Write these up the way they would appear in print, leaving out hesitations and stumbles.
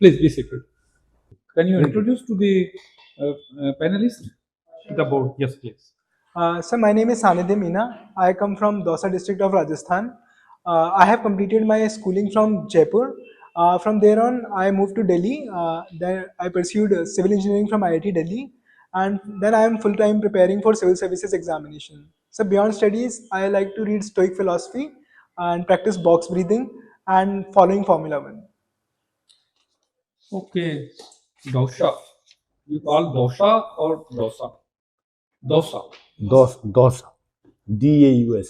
Please be seated. Can you introduce to the panelists? The board, yes, please. Sir, my name is Sanidhya Meena. I come from Dausa district of Rajasthan. I have completed my schooling from Jaipur. From there on, I moved to Delhi. Then I pursued civil engineering from IIT Delhi, and then I am full-time preparing for civil services examination. So beyond studies, I like to read Stoic philosophy and practice box breathing and following Formula One. Okay, dosha. You call dosha or dosa? Dosa. Dosa. DAUS.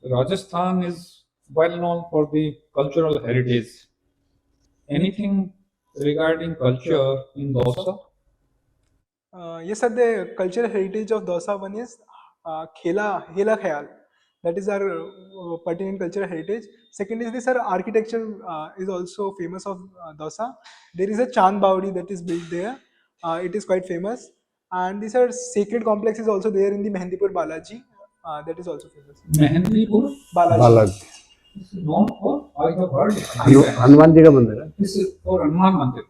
Rajasthan is well known for the cultural heritage. Anything regarding culture in dosa? Yes, sir, the cultural heritage of Dausa one is Hela Khayal. That is our pertinent cultural heritage. Second is this, our architecture is also famous of Dausa. There is a Chand Baudi that is built there. It is quite famous. And this our sacred complex is also there in the Mehendipur Balaji. That is also famous. Mehendipur Balaji. This is known for, I have heard it. Hanuman ji का मंदिर है. This is for Hanuman Mandir.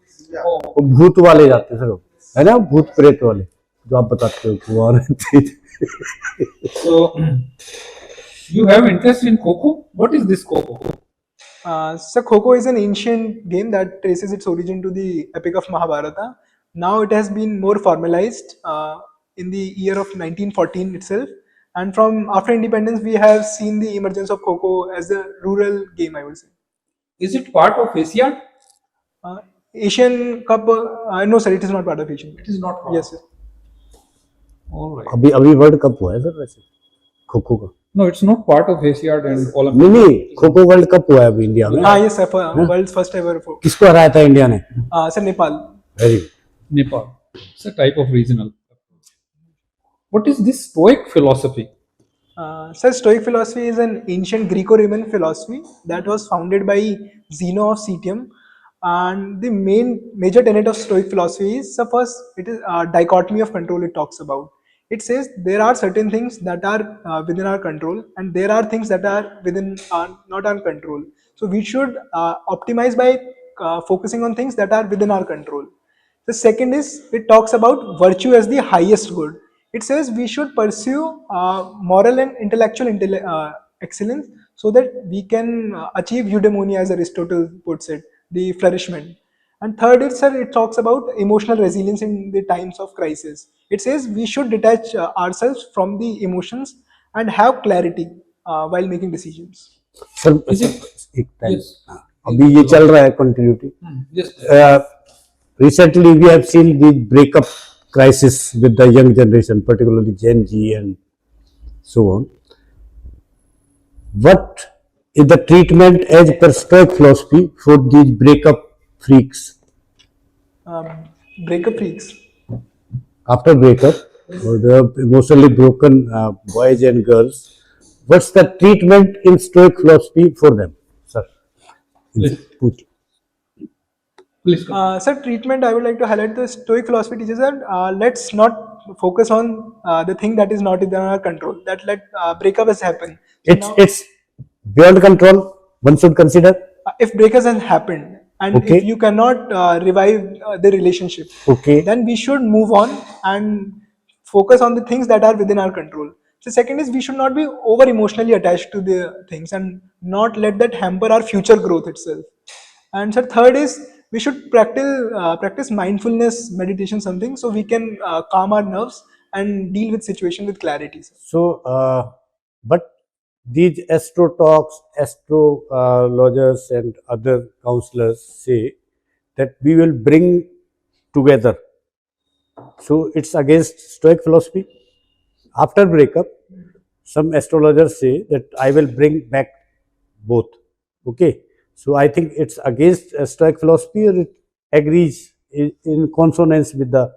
Oh. वो भूत वाले जाते हैं sir, है ना, भूत प्रेत वाले जो आप बताते हो कि वहाँ रहते थे. So, you have interest in Kho-Kho? What is this Kho-Kho? So Kho-Kho is an ancient game that traces its origin to the epic of Mahabharata. Now it has been more formalized in the year of 1914 itself. And from after independence, we have seen the emergence of Kho-Kho as a rural game, I would say. Is it part of Asiad? Asian Cup? No, sir, it is not part of Asian. It is not part. Yes, sir. All right. अभी world cup हुआ है sir वैसे खो-खो का. No, it's not part of Asiad and Olympics. नहीं, kho-kho world cup हुआ है अभी India में. हाँ, yes, sir. World's first ever. किसको हराया था इंडिया ने? Sir, Nepal. Very good. Nepal. It's a type of regional. What is this Stoic philosophy? Sir, Stoic philosophy is an ancient Greco-Roman philosophy that was founded by Zeno of Citium. And the major tenet of Stoic philosophy is, so first, it is a dichotomy of control it talks about. It says there are certain things that are within our control, and there are things that are within not our control. So we should optimize by focusing on things that are within our control. The second is, it talks about virtue as the highest good. It says we should pursue moral and intellectual excellence so that we can achieve eudaimonia, as Aristotle puts it, the flourishment. And third is, sir, it talks about emotional resilience in the times of crisis. It says we should detach ourselves from the emotions and have clarity while making decisions. Sir एक time अभी ये चल रहा है continuity. Recently we have seen the breakup crisis with the young generation, particularly Gen Z and so on. What is the treatment as per Stoic philosophy for these breakup freaks? Breakup freaks. After breakup, or the emotionally broken boys and girls, what's the treatment in Stoic philosophy for them, sir? Please. Sir, treatment, I would like to highlight the Stoic philosophy teaches that let's not focus on the thing that is not within our control. That let breakup has happened. So it's beyond control. One should consider. If breakup has happened and if you cannot revive the relationship, then we should move on and focus on the things that are within our control. The second is, we should not be over emotionally attached to the things and not let that hamper our future growth itself. And so third is, we should practice mindfulness, meditation, something, so we can calm our nerves and deal with situation with clarity. So, but these astro talks, astrologers and other counselors say that we will bring together. So it's against Stoic philosophy. After breakup, some astrologers say that I will bring back both. Okay. So I think it's against Stoic philosophy, or it agrees in consonance with the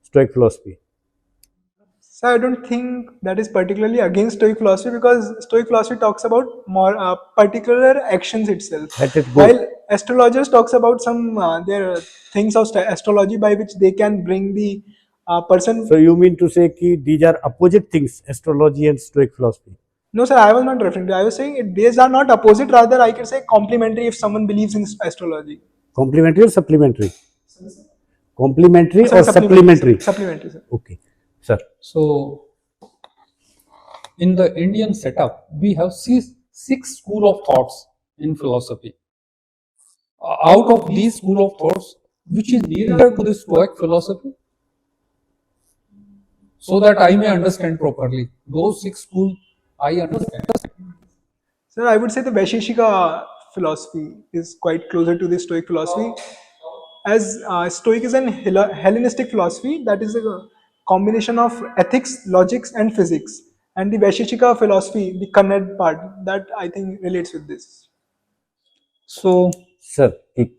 Stoic philosophy. So I don't think that is particularly against Stoic philosophy, because Stoic philosophy talks about more particular actions itself. While astrologers talks about some their things of astrology by which they can bring the person. So you mean to say that these are opposite things, astrology and Stoic philosophy? No, sir, I was not referring to. I was saying these are not opposite. Rather, I can say complementary if someone believes in astrology. Complementary or supplementary? Complementary Sir, or supplementary? Supplementary, sir. Okay, sir. So, in the Indian setup, we have six school of thoughts in philosophy. Out of these school of thoughts, which is nearer to the Stoic philosophy, so that I may understand properly. Those six schools I understand. Sir, I would say the Vaisheshika philosophy is quite closer to the Stoic philosophy. As Stoic is an Hellenistic philosophy that is a combination of ethics, logics, and physics. And the Vaisheshika philosophy, the Kannad part, that I think relates with this. So, sir एक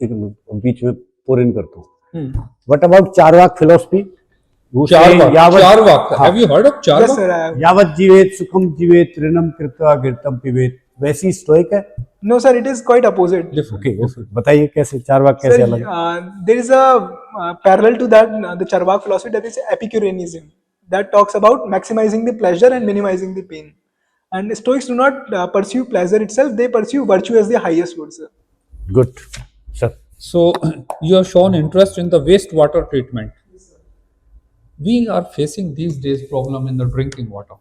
बीच में pour in करता हूँ. What about Charvak philosophy? Charvak. Have you heard of Charvak? Yes, sir, I have. यावत जीवेत सुखम जीवेत ऋणम कृत्वा घृतम पिबेत, वैसी stoic है? No, sir, it is quite opposite. Okay, बताइए कैसे चारवाक कैसे अलग है? There is a parallel to that, the Charvak philosophy, that is Epicureanism, that talks about maximizing the pleasure and minimizing the pain. And Stoics do not pursue pleasure itself; they pursue virtue as the highest good, sir. Good, sir. So, you have shown interest in the wastewater treatment. We are facing these days problem in the drinking water,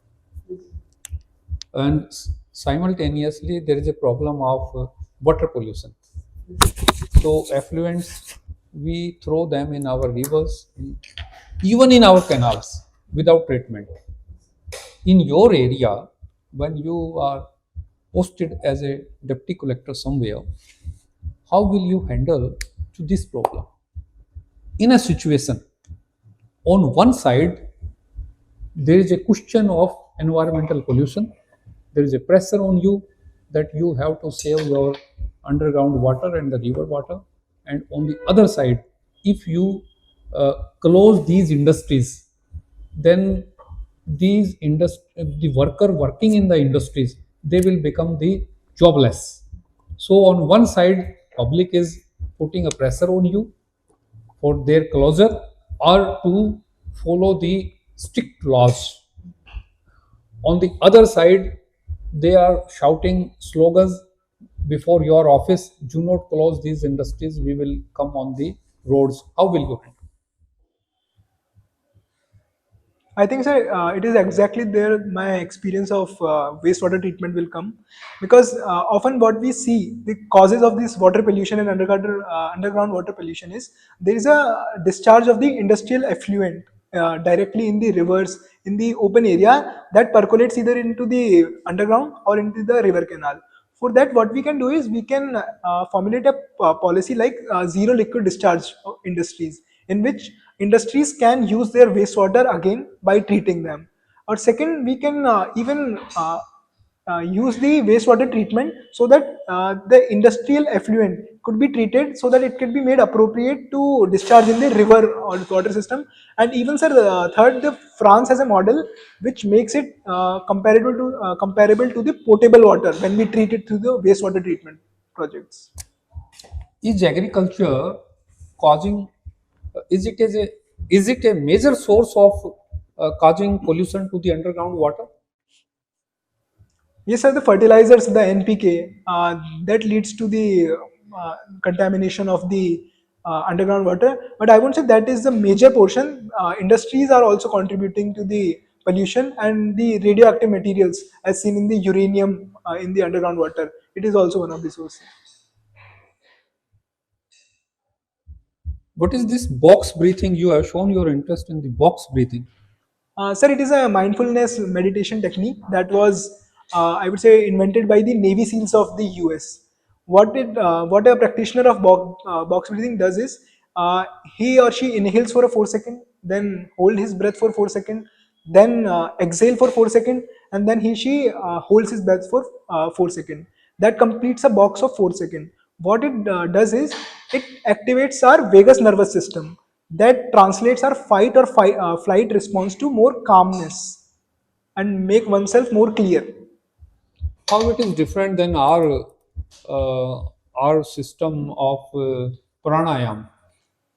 and simultaneously there is a problem of water pollution. So effluents, we throw them in our rivers, even in our canals without treatment. In your area, when you are posted as a deputy collector somewhere, how will you handle to this problem? In a situation, on one side, there is a question of environmental pollution. There is a pressure on you that you have to save your underground water and the river water. And on the other side, if you close these industries, then the worker working in the industries, they will become the jobless. So on one side, public is putting a pressure on you for their closure or to follow the strict laws. On the other side, they are shouting slogans before your office, do not close these industries, we will come on the roads. How will you handle? I think, sir, it is exactly there my experience of wastewater treatment will come, because often what we see, the causes of this water pollution and underground water pollution is there is a discharge of the industrial effluent directly in the rivers, in the open area, that percolates either into the underground or into the river canal. For that, what we can do is we can formulate a policy like zero liquid discharge industries, in which industries can use their wastewater again by treating them. Or second, we can even use the wastewater treatment so that the industrial effluent could be treated so that it can be made appropriate to discharge in the river or water system. And even, sir, third, the France has a model which makes it comparable to the potable water when we treat it through the wastewater treatment projects. Is agriculture causing? Is it a major source of causing pollution to the underground water? Yes, sir, the fertilizers, the NPK, that leads to the contamination of the underground water. But I won't say that is the major portion. Industries are also contributing to the pollution, and the radioactive materials, as seen in the uranium in the underground water, it is also one of the sources. What is this box breathing? You have shown your interest in the box breathing. Sir, it is a mindfulness meditation technique that was, I would say, invented by the Navy SEALs of the US. What a practitioner of box breathing does is, he or she inhales for a 4 second, then hold his breath for 4 second, then exhale for 4 second, and then she holds his breath for 4 second. That completes a box of 4 second. What it does is it activates our vagus nervous system, that translates our flight response to more calmness and make oneself more clear. How it is different than our system of pranayam?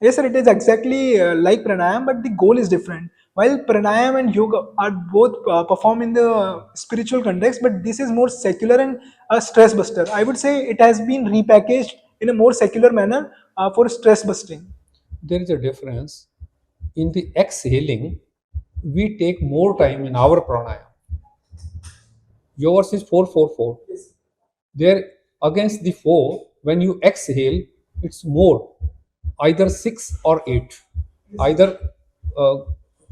Yes, sir, it is exactly like pranayam, but the goal is different. While pranayam and yoga are both performed in the spiritual context, but this is more secular and a stress buster. I would say it has been repackaged in a more secular manner for stress busting. There is a difference. In the exhaling, we take more time in our pranayama. Yours is 4-4-4. There against the 4, when you exhale, it's more, either 6 or 8, either uh,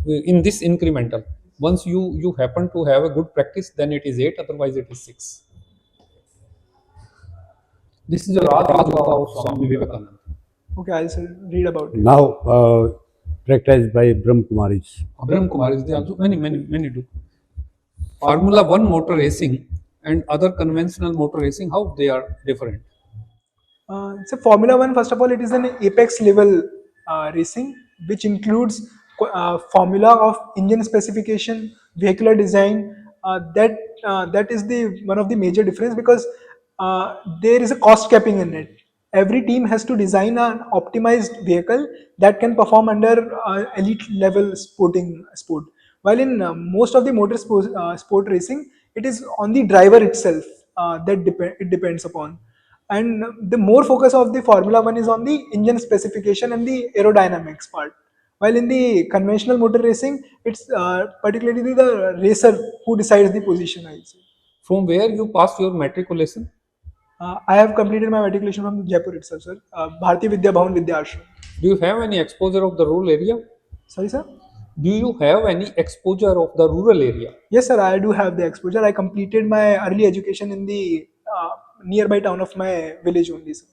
in this incremental. Once you happen to have a good practice, then it is 8, otherwise it is 6. This is a Raj Yoga of Swami Vivekananda. Okay, I'll read about it. Now practiced by Brahm Kumaris. Brahma Kumaris, they also many do. Formula 1 motor racing and other conventional motor racing, how they are different? So Formula One, first of all, it is an apex level racing, which includes formula of engine specification, vehicular design. That is the one of the major difference, because there is a cost capping in it. Every team has to design an optimized vehicle that can perform under elite level sport. While in most of the sport racing, it is on the driver itself it depends upon. And the more focus of the Formula One is on the engine specification and the aerodynamics part. While in the conventional motor racing, it's particularly the racer who decides the position, I would say. From where you passed your matriculation? I have completed my matriculation from Jaipur itself, sir. Bharati Vidya Bhavan Vidya Ashram. Do you have any exposure of the rural area? Sorry, sir? Do you have any exposure of the rural area? Yes, sir, I do have the exposure. I completed my early education in the nearby town of my village only, sir.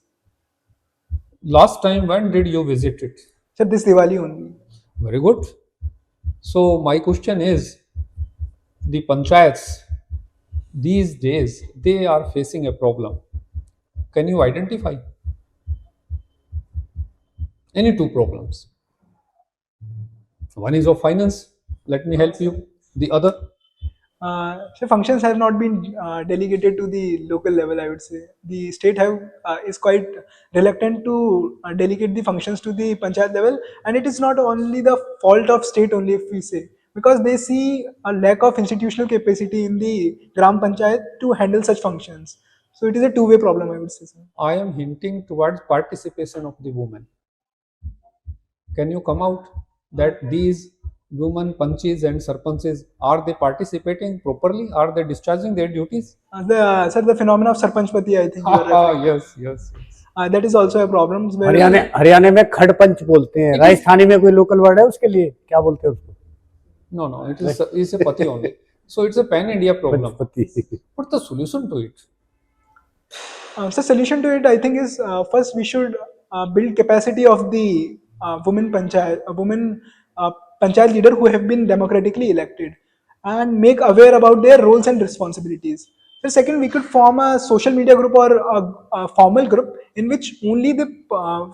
Last time, when did you visit it? Sir, this Diwali only. Very good. So my question is, the panchayats these days, they are facing a problem. Can you identify any two problems? One is of finance. Let me help you. The other, So functions have not been delegated to the local level, I would say. The state is quite reluctant to delegate the functions to the panchayat level, and it is not only the fault of state only, if we say, because they see a lack of institutional capacity in the gram panchayat to handle such functions. So it is a two-way problem, I would say, sir. I am hinting towards participation of the women. Can you come out that these women panchis and sarpanches, are they participating properly? Are they discharging their duties? Sir, the phenomena of sarpanchpati, I think you are referring. Yes. That is also a problem. Where Haryana में खड़पंच बोलते हैं, राजस्थानी में कोई local word है उसके लिए, क्या बोलते हैं उसको? No, it's a pati only. So it's a pan India problem. पंचपति. What's the solution to it? So solution to it, I think, is first we should build capacity of the women panchayat leader who have been democratically elected, and make aware about their roles and responsibilities. So second, we could form a social media group or a formal group in which only the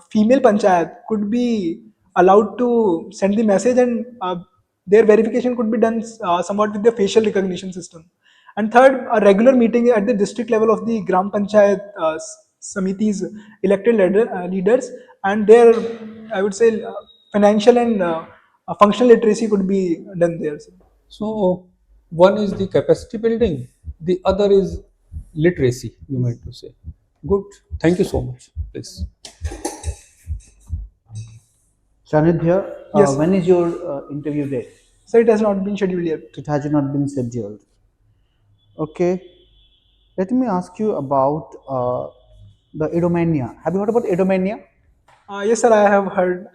female panchayat could be allowed to send the message, and their verification could be done somewhat with the facial recognition system. And third, a regular meeting at the district level of the gram panchayat samitis elected leaders, and their, I would say, financial and functional literacy could be done there. So one is the capacity building, the other is literacy, you meant to say. Good. Thank you so much. Please. Sanidhya, Yes. when is your interview date? So it has not been scheduled yet. It has not been scheduled. Okay. Let me ask you about the Edomania. Have you heard about Edomania? Yes, sir, I have heard.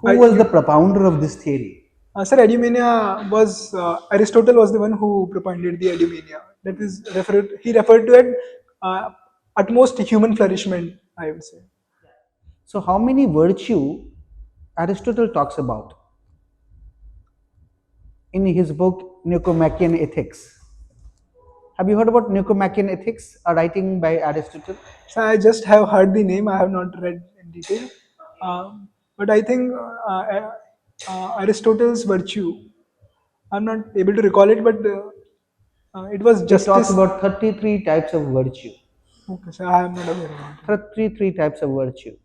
Who was the propounder of this theory? Sir, Eudemania was Aristotle was the one who propounded the Eudemania. That is he referred to it utmost human flourishment, I would say. So, how many virtue Aristotle talks about in his book Nicomachean Ethics? Have you heard about Nicomachean Ethics, a writing by Aristotle? So I just have heard the name. I have not read in detail, but I think Aristotle's virtue. I'm not able to recall it, but it was It talks justice. about 33 types of virtue. Okay, so I am not aware of it. 33 types of virtue.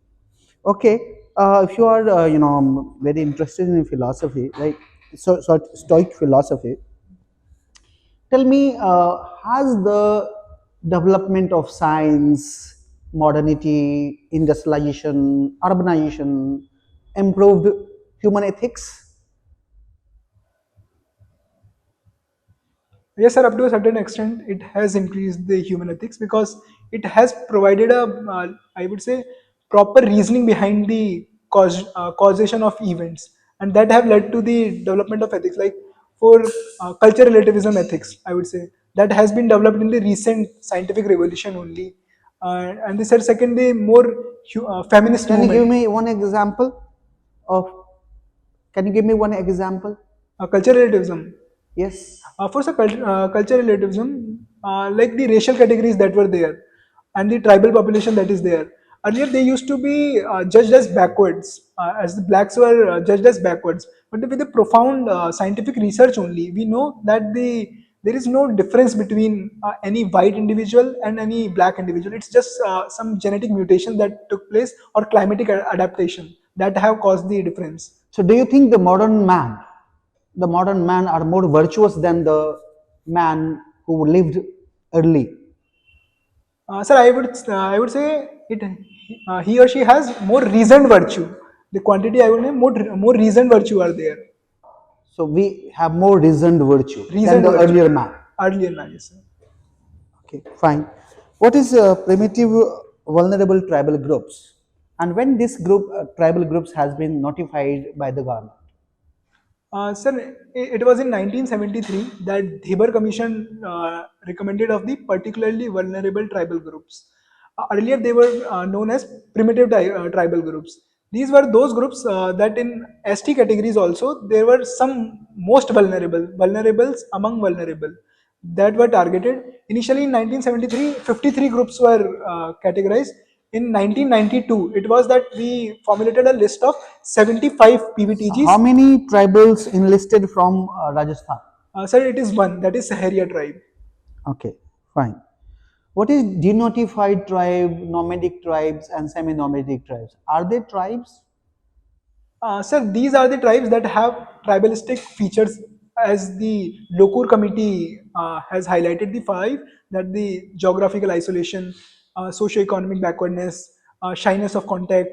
Okay, if you are very interested in philosophy, like Stoic philosophy, tell me, has the development of science modernity, industrialization, urbanization, improved human ethics? Yes, sir, up to a certain extent, it has increased the human ethics because it has provided I would say, proper reasoning behind the causation of events, and that have led to the development of ethics. Like for culture relativism ethics, I would say that has been developed in the recent scientific revolution only. And the second, the more feminist Can you give movement. me one example of? Can you give me one example? Culture relativism. Yes. For the culture relativism, like the racial categories that were there and the tribal population that is there. Earlier, they used to be judged as backwards, as the blacks were judged as backwards. But with the profound scientific research only, we know that there is no difference between any white individual and any black individual. It's just some genetic mutation that took place or climatic adaptation that have caused the difference. So, do you think the modern man are more virtuous than the man who lived early? Sir, I would say he or she has more reasoned virtue. The quantity I would name more reasoned virtue are there. So, we have more reasoned virtue than Reasoned the virtue. earlier man. Earlier man, yes, sir. Okay, fine. What is primitive vulnerable tribal groups? And when this tribal groups has been notified by the government? Sir, it was in 1973 that Dhibar Commission recommended of the particularly vulnerable tribal groups. Earlier, they were known as primitive tribal groups. These were those groups that in ST categories also, there were some most vulnerables among vulnerable that were targeted. Initially in 1973, 53 groups were categorized. In 1992, it was that we formulated a list of 75 PVTGs. How many tribals enlisted from Rajasthan? Sir, it is one, that is Saharia tribe. Okay, fine. What is denotified tribe, nomadic tribes, and semi-nomadic tribes? Are they tribes? Sir, these are the tribes that have tribalistic features, as the Lokur committee has highlighted the five, that the geographical isolation, socio-economic backwardness, shyness of contact,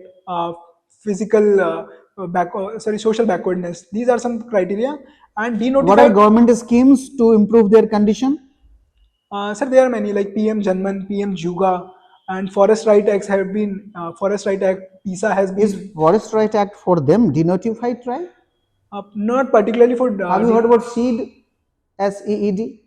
physical social backwardness. These are some criteria. And What are denotified, government schemes to improve their condition? sir, there are many like PM Janman, PM Juga, and Forest Right Acts have been Forest Right Act, PISA has Is been Forest Right Act for them denotified tribe? not particularly for. Have you heard about SEED? SEED?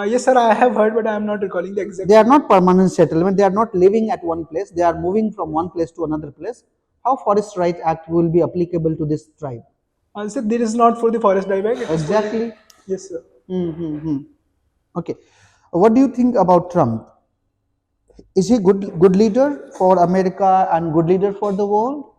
Yes, sir, I have heard, but I am not recalling the exact. They are not permanent settlement. They are not living at one place. They are moving from one place to another place. How Forest Right Act will be applicable to this tribe? Sir, this is not for the forest dieback. It is for the- Exactly. Yes, sir. Mm-hmm. Okay. What do you think about Trump? Is he good leader for America and good leader for the world?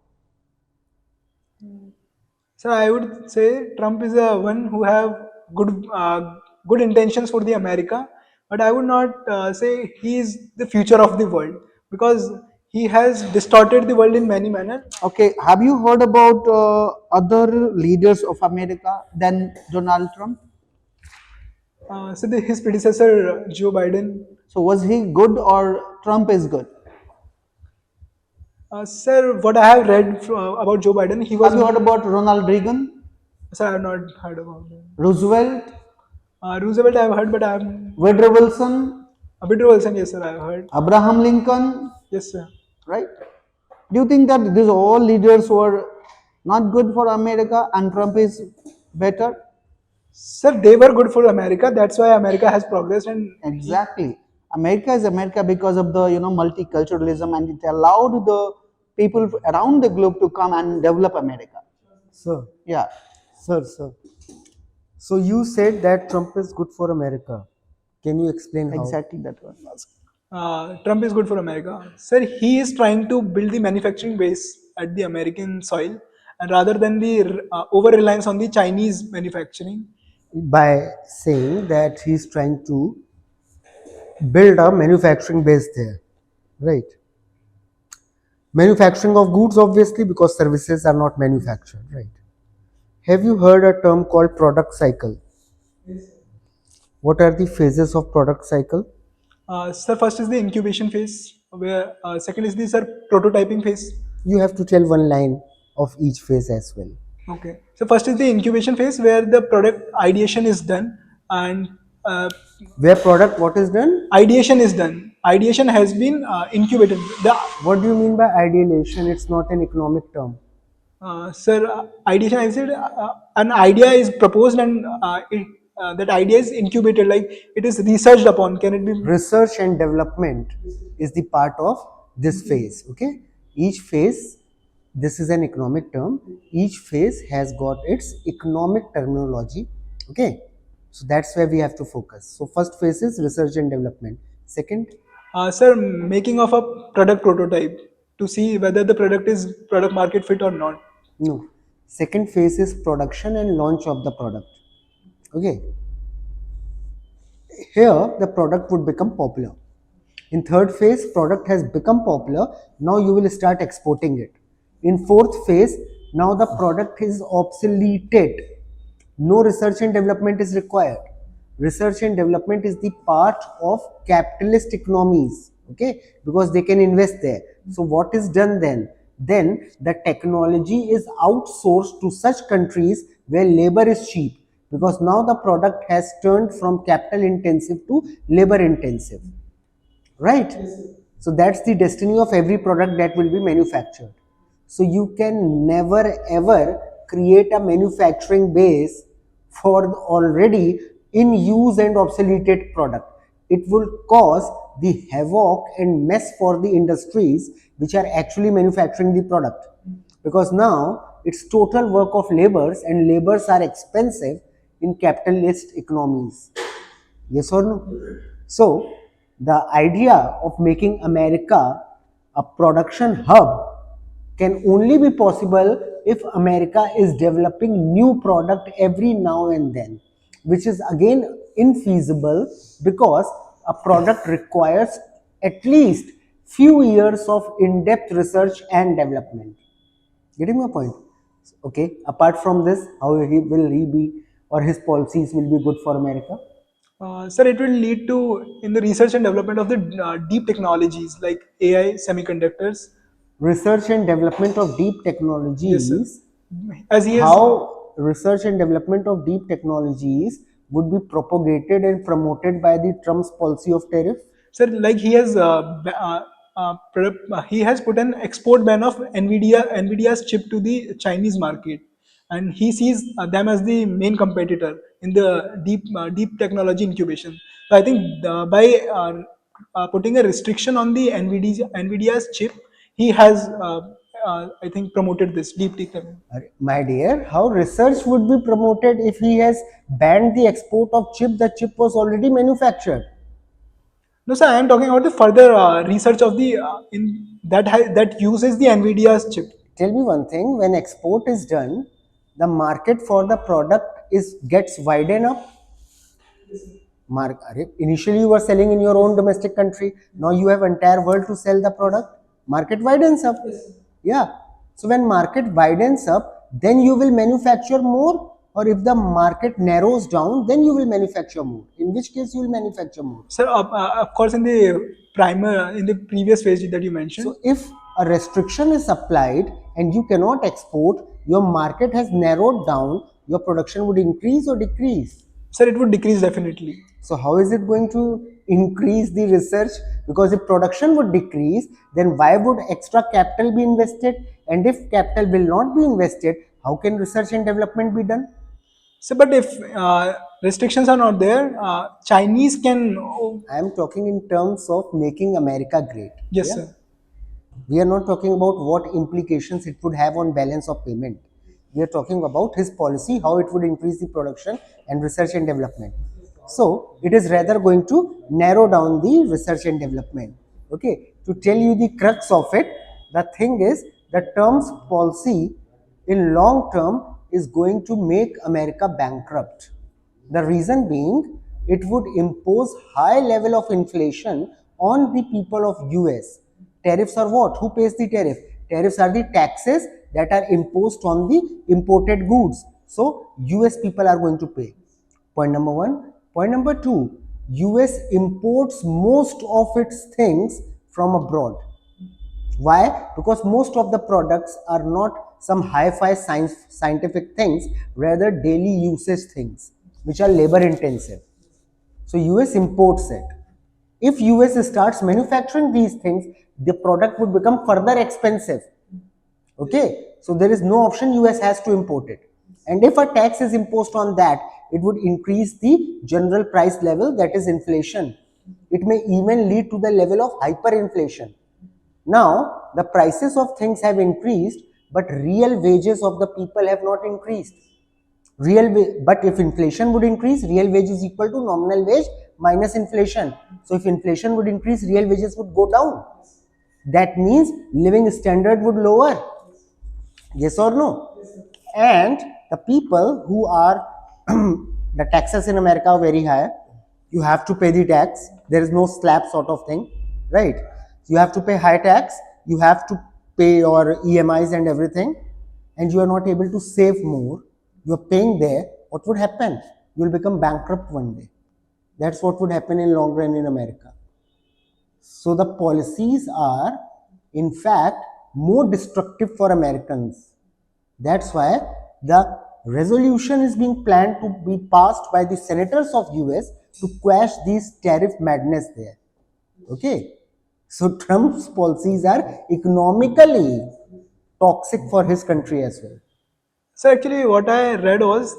Sir, I would say Trump is a one who have good intentions for the America, but I would not say he is the future of the world because he has distorted the world in many manners. Okay. Have you heard about other leaders of America than Donald Trump? His predecessor Joe Biden. So was he good or Trump is good? Sir, what I have read about Joe Biden, he was. Have you heard about Ronald Reagan? Sir, I have not heard about him. Roosevelt? Roosevelt, I have heard, but I am. Woodrow Wilson? Woodrow Wilson, yes, sir, I have heard. Abraham Lincoln? Yes, sir. Right? Do you think that these all leaders were not good for America and Trump is better? Sir, they were good for America. That's why America has progressed. And Exactly. America is America because of the multiculturalism, and it allowed the people around the globe to come and develop America. Sir, Yeah. sir. So you said that Trump is good for America. Can you explain how? Exactly that one. Trump is good for America. Sir, he is trying to build the manufacturing base at the American soil, and rather than the over reliance on the Chinese manufacturing. By saying that he's trying to build a manufacturing base there, right? Manufacturing of goods, obviously, because services are not manufactured, right? Have you heard a term called product cycle? What are the phases of product cycle? Sir, first is the incubation phase where second is the sir prototyping phase. You have to tell one line of each phase as well. Okay. So first is the incubation phase where the product ideation is done and Where product what is done? ideation is done. Ideation has been incubated. The What do you mean by ideation? It's not an economic term. sir, ideation, I said an idea is proposed and that idea is incubated, like it is researched upon. Can it be? Research and development is the part of this phase. Okay, each phase, this is an economic term, each phase has got its economic terminology. Okay, so that's where we have to focus. So first phase is research and development. Second, Sir, making of a product prototype to see whether the product is product market fit or not. no, second phase is production and launch of the product. Okay, here the product would become popular. In third phase, product has become popular. Now you will start exporting it. In fourth phase, now the product is obsoleted. No research and development is required. Research and development is the part of capitalist economies, okay, because they can invest there. So what is done then? Then the technology is outsourced to such countries where labor is cheap, because now the product has turned from capital intensive to labor intensive, right? So that's the destiny of every product that will be manufactured. So you can never ever create a manufacturing base for the already in use and obsoleted product. It will cause the havoc and mess for the industries which are actually manufacturing the product, because now it's total work of labors, and labors are expensive in capitalist economies. Yes or no? So, the idea of making America a production hub can only be possible if America is developing new product every now and then, which is again infeasible because a product requires at least few years of in-depth research and development. Getting my point? Okay, apart from this, how will he be, or his policies will be good for America? Sir, it will lead to in the research and development of the deep technologies like AI, semiconductors. Research and development of deep Yes, sir. technologies, As he is, how research and development of deep technologies would be propagated and promoted by the Trump's policy of tariff? sir, like he has put an export ban of Nvidia's chip to the Chinese market, and he sees them as the main competitor in the deep technology incubation. So I think by putting a restriction on the Nvidia's chip, he has I think promoted this deep tech. My dear, how research would be promoted if he has banned the export of chip? The chip was already manufactured. No, sir, I am talking about the further research of the in that uses the Nvidia's chip. Tell me one thing, when export is done, the market for the product is gets widened up. Initially you were selling in your own domestic country, now you have entire world to sell the product, market widens up. Yeah, so when market widens up, then you will manufacture more, or if the market narrows down, then you will manufacture more, in which case you will manufacture more. Sir, of course, in the previous phase that you mentioned. So if a restriction is applied and you cannot export, your market has narrowed down, your production would increase or decrease? Sir, it would decrease definitely. So how is it going to increase the research? Because if production would decrease, then why would extra capital be invested? And if capital will not be invested, how can research and development be done? So, but if restrictions are not there, Chinese can. I am talking in terms of making America great. Yes, Yeah? sir. We are not talking about what implications it would have on balance of payment. We are talking about his policy, how it would increase the production and research and development. So it is rather going to narrow down the research and development. Okay, to tell you the crux of it, the thing is the terms policy in long term is going to make America bankrupt. The reason being, it would impose high level of inflation on the people of US. Tariffs are what? Who pays the tariff? Tariffs are the taxes that are imposed on the imported goods. So US people are going to pay. Point number one. Point number two, US imports most of its things from abroad. Why? Because most of the products are not some hi-fi scientific things, rather daily usage things, which are labor intensive. So US imports it. If US starts manufacturing these things, the product would become further expensive. Okay, so there is no option, US has to import it. And if a tax is imposed on that, it would increase the general price level, that is inflation. It may even lead to the level of hyperinflation. Now, the prices of things have increased, but real wages of the people have not increased. But if inflation would increase, real wage is equal to nominal wage minus inflation. So if inflation would increase, real wages would go down. That means living standard would lower. Yes or no? And the people who are the taxes in America are very high. You have to pay the tax. There is no slab sort of thing, right? You have to pay high tax. You have to pay your EMIs and everything, and you are not able to save more. You are paying there. What would happen? You will become bankrupt one day. That's what would happen in long run in America. So the policies are, in fact, more destructive for Americans. That's why the resolution is being planned to be passed by the senators of US to quash these tariff madness there. Okay. So Trump's policies are economically toxic for his country as well. So actually, what I read was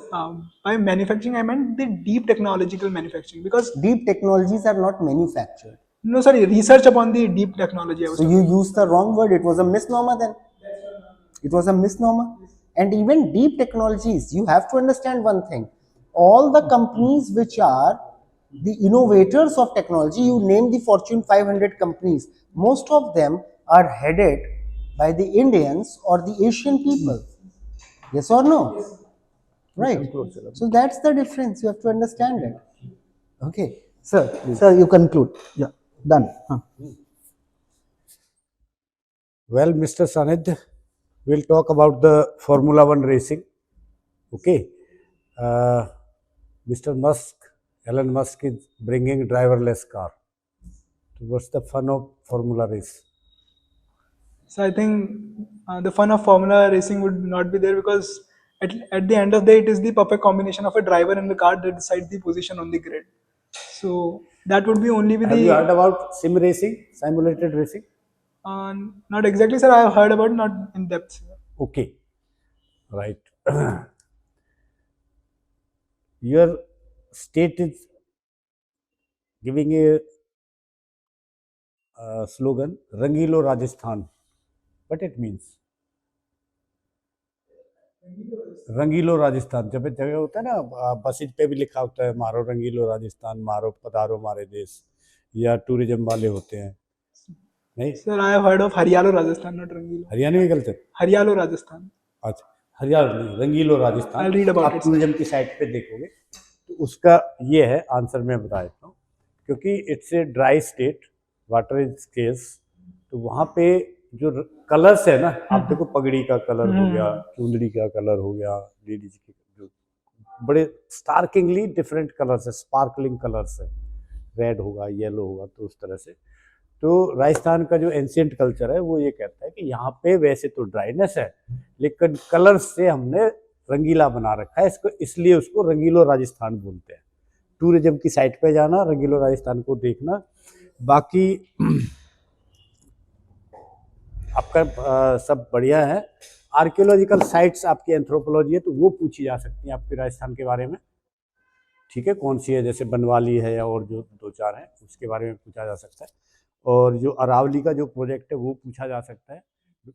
by manufacturing I meant the deep technological manufacturing, because Deep technologies are not manufactured. no, sorry, research upon the deep technology. I was So you used the wrong word. It was a misnomer then. It was a misnomer. And even deep technologies, you have to understand one thing. All the companies which are the innovators of technology, you name the Fortune 500 companies, most of them are headed by the Indians or the Asian people. Yes or no? Right. So that's the difference. You have to understand it. Okay. Sir, please. Sir, you conclude. Yeah, done. Well, Mr. Sanidhya, we'll talk about the Formula One racing. Okay. Mr. Musk, Elon Musk is bringing driverless car. So what's the fun of Formula race? So I think the fun of Formula racing would not be there, because at the end of the day, it is the perfect combination of a driver and the car that decides the position on the grid. So that would be only with Have you heard the about sim racing, simulated racing? not exactly, sir. I have heard about it, not in depth. Okay, right. Your state is giving a slogan, Rangilo Rajasthan. What it means? रंगीलो राजस्थान जब जगह होता है ना, buses पे भी लिखा होता है मारो रंगीलो राजस्थान, मारो पधारो मारे देश, या टूरिज्म वाले होते हैं नहीं? Sir, I have heard of Haryalo Rajasthan, not Rangilo. Haryana में गलत है? Haryalo Rajasthan. अच्छा, हरियाणा नहीं, रंगीलो राजस्थान। I'll read about आप it, टूरिज्म की साइट पे देखोगे तो उसका ये है आंसर, मैं बता देता हूँ। क्योंकि it's a dry state, water is scarce, तो वहाँ पे जो कलर्स है ना, आप देखो पगड़ी का कलर हो गया, चुंदड़ी का कलर हो गया, लेडीज के जो बड़े स्टार्किंगली डिफरेंट कलर्स है, स्पार्कलिंग कलर्स है, रेड होगा, येलो होगा, तो उस तरह से। तो राजस्थान का जो एंशिएंट कल्चर है वो ये कहता है कि यहाँ पे वैसे तो ड्राइनेस है, लेकिन कलर्स से हमने रंगीला बना रखा है इसको, इसलिए उसको रंगीलो राजस्थान बोलते हैं। टूरिज्म की साइट पे जाना, रंगीलो राजस्थान को देखना। बाकी आपका सब बढ़िया है। आर्कियोलॉजिकल साइट्स आपकी एंथ्रोपोलॉजी है तो वो पूछी जा सकती हैं आपके राजस्थान के बारे में, ठीक है, कौन सी है, जैसे बनवाली है या और जो दो चार हैं उसके बारे में पूछा जा सकता है। और जो अरावली का जो प्रोजेक्ट है वो पूछा जा सकता है।